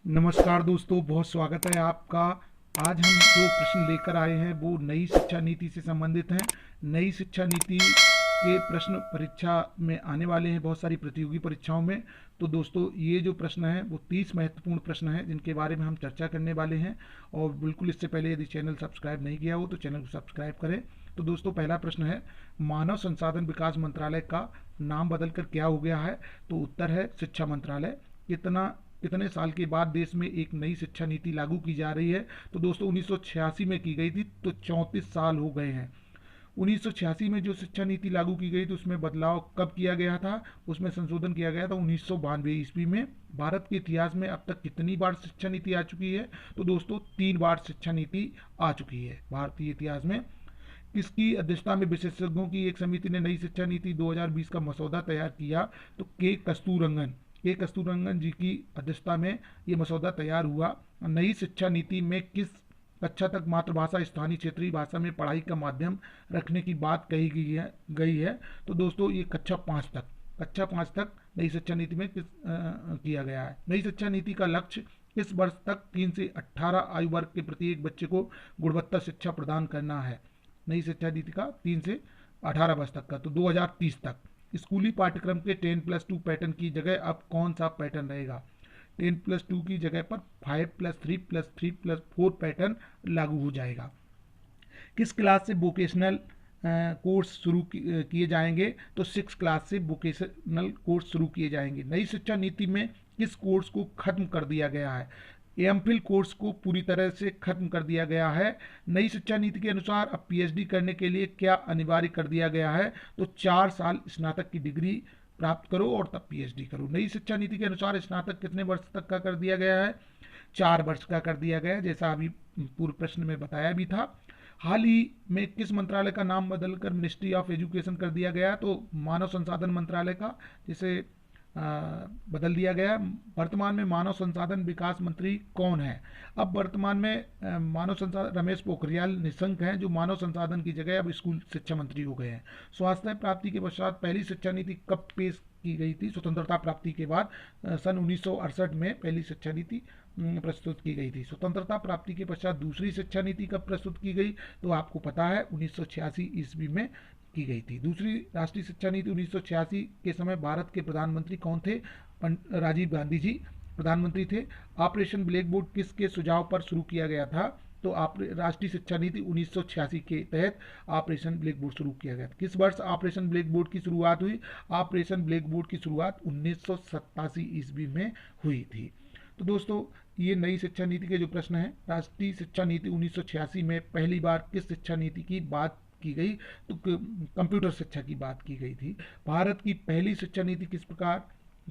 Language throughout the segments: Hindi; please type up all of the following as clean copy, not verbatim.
नमस्कार दोस्तों, बहुत स्वागत है आपका। आज हम जो प्रश्न लेकर आए हैं वो नई शिक्षा नीति से संबंधित हैं। नई शिक्षा नीति के प्रश्न परीक्षा में आने वाले हैं, बहुत सारी प्रतियोगी परीक्षाओं में। तो दोस्तों, ये जो प्रश्न हैं वो 30 महत्वपूर्ण प्रश्न हैं जिनके बारे में हम चर्चा करने वाले हैं। और बिल्कुल इससे पहले यदि चैनल सब्सक्राइब नहीं किया हो तो चैनल को सब्सक्राइब करें। तो दोस्तों, पहला प्रश्न है, मानव संसाधन विकास मंत्रालय का नाम बदलकर क्या हो गया है? तो उत्तर है शिक्षा मंत्रालय। कितने साल के बाद देश में एक नई शिक्षा नीति लागू की जा रही है? तो दोस्तों 1986 में की गई थी, तो 34 साल हो गए हैं। 1986 में जो शिक्षा नीति लागू की गई थी उसमें बदलाव कब किया गया था? उसमें संशोधन किया गया था 1992 ईस्वी में। भारत के इतिहास में अब तक कितनी बार शिक्षा नीति आ चुकी है? तो दोस्तों 3 बार शिक्षा नीति आ चुकी है भारतीय इतिहास में। किसकी अध्यक्षता में विशेषज्ञों की एक समिति ने नई शिक्षा नीति 2020 का मसौदा तैयार किया? तो के कस्तूररंगन जी की अध्यक्षता में ये मसौदा तैयार हुआ। नई शिक्षा नीति में किस कक्षा तक मातृभाषा स्थानीय क्षेत्रीय भाषा में पढ़ाई का माध्यम रखने की बात कही गई है? तो दोस्तों ये कक्षा 5 तक नई शिक्षा नीति में किया गया है। नई शिक्षा नीति का लक्ष्य इस वर्ष तक 3 से 18 आयु वर्ग के प्रत्येक बच्चे को गुणवत्ता शिक्षा प्रदान करना है। नई शिक्षा नीति का 3 से 18 वर्ष तक का, तो 2030 तक। स्कूली पाठ्यक्रम के 10+2 पैटर्न की जगह अब कौन सा पैटर्न रहेगा? 10+2 की जगह पर 5+3+3+4 पैटर्न लागू हो जाएगा। किस क्लास से वोकेशनल कोर्स शुरू किए जाएंगे? तो 6 क्लास से वोकेशनल कोर्स शुरू किए जाएंगे। नई शिक्षा नीति में किस कोर्स को खत्म कर दिया गया है? एमफिल कोर्स को पूरी तरह से खत्म कर दिया गया है। नई शिक्षा नीति के अनुसार अब पीएचडी करने के लिए क्या अनिवार्य कर दिया गया है? तो 4 साल स्नातक की डिग्री प्राप्त करो और तब पीएचडी करो। नई शिक्षा नीति के अनुसार स्नातक कितने वर्ष तक का कर दिया गया है? 4 वर्ष का कर दिया गया है, जैसा अभी पूर्व प्रश्न में बताया भी था। हाल ही में किस मंत्रालय का नाम बदलकर मिनिस्ट्री ऑफ एजुकेशन कर दिया गया? तो मानव संसाधन मंत्रालय का, जिसे बदल दिया गया। वर्तमान में मानव संसाधन विकास मंत्री कौन है? अब वर्तमान में मानव संसाधन रमेश पोखरियाल निशंक हैं, जो मानव संसाधन की जगह अब स्कूल शिक्षा मंत्री हो गए हैं। स्वास्थ्य प्राप्ति के पश्चात पहली शिक्षा नीति कब पेश की गई थी? स्वतंत्रता प्राप्ति के बाद सन 1968 में पहली शिक्षा नीति प्रस्तुत की गई थी। स्वतंत्रता प्राप्ति के पश्चात दूसरी शिक्षा नीति कब प्रस्तुत की गई? तो आपको पता है 1986 ईस्वी में की गई थी। दूसरी राष्ट्रीय शिक्षा नीति 1986 के समय भारत के प्रधानमंत्री कौन थे? राजीव गांधी जी प्रधानमंत्री थे। ऑपरेशन ब्लैक बोर्ड किसके सुझाव पर शुरू किया गया था? तो राष्ट्रीय शिक्षा नीति 1986 के तहत ऑपरेशन ब्लैक बोर्ड शुरू किया गया था। किस वर्ष ऑपरेशन ब्लैक बोर्ड की शुरुआत हुई? ऑपरेशन ब्लैक बोर्ड की शुरुआत 1987 ईस्वी में हुई थी। तो दोस्तों, ये नई शिक्षा नीति के जो प्रश्न हैं, राष्ट्रीय शिक्षा नीति 1986 में पहली बार किस शिक्षा नीति की बात की गई? तो कंप्यूटर शिक्षा की बात की गई थी। भारत की पहली शिक्षा नीति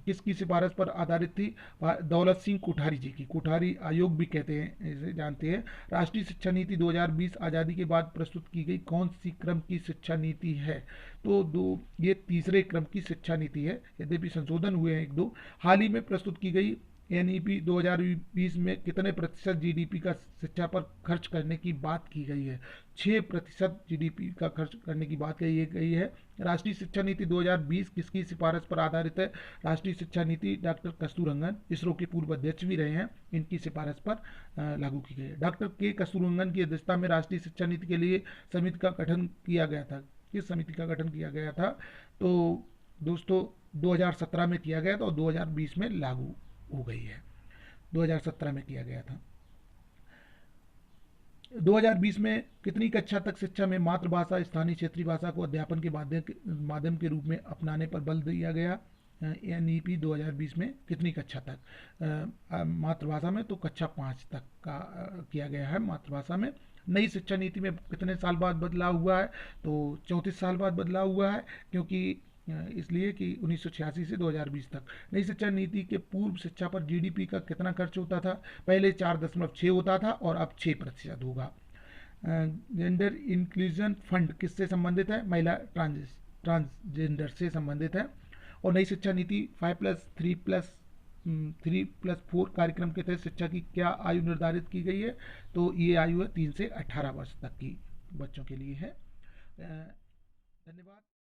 किसकी सिफारिश पर आधारित थी? दौलत सिंह कोठारी जी की। कोठारी आयोग भी कहते हैं, इसे जानते हैं। राष्ट्रीय शिक्षा नीति 2020 आज़ादी के बाद प्रस्तुत की गई कौन सी क्रम की शिक्षा नीति है? तो ये तीसरे क्रम की शिक्षा नीति है, यद्यपि संशोधन हुए हैं 1-2। हाल ही में प्रस्तुत की गई एनईपी 2020 में कितने प्रतिशत जीडीपी का शिक्षा पर खर्च करने की बात की गई है? 6% जीडीपी का खर्च करने की बात कही गई है। राष्ट्रीय शिक्षा नीति 2020 किसकी सिफारिश पर आधारित है? राष्ट्रीय शिक्षा नीति डॉक्टर कस्तूररंगन, इसरो के पूर्व अध्यक्ष भी रहे हैं, इनकी सिफारिश पर लागू की गई है। डॉक्टर के कस्तूररंगन की अध्यक्षता में राष्ट्रीय शिक्षा नीति के लिए समिति का गठन किया गया था। किस समिति का गठन किया गया था? तो दोस्तों 2017 में किया गया था और 2020 में लागू हो गई है। 2017 में किया गया था। 2020 में कितनी कक्षा तक शिक्षा में मातृभाषा स्थानीय क्षेत्रीय भाषा को अध्यापन के माध्यम के रूप में अपनाने पर बल दिया गया? एनईपी 2020 में कितनी कक्षा तक मातृभाषा में? तो कक्षा 5 तक का किया गया है मातृभाषा में। नई शिक्षा नीति में कितने साल बाद बदलाव हुआ है? तो 34 साल बाद बदलाव हुआ है, क्योंकि इसलिए कि 1986 से 2020 तक। नई शिक्षा नीति के पूर्व शिक्षा पर जीडीपी का कितना खर्च होता था? पहले 4.6 होता था और अब 6% होगा। जेंडर इंक्लूजन फंड किससे संबंधित है? महिला ट्रांसजेंडर से संबंधित है। और नई शिक्षा नीति 5+3+4 कार्यक्रम के तहत शिक्षा की क्या आयु निर्धारित की गई है? तो ये आयु है 3 से 18 वर्ष तक की बच्चों के लिए है। धन्यवाद।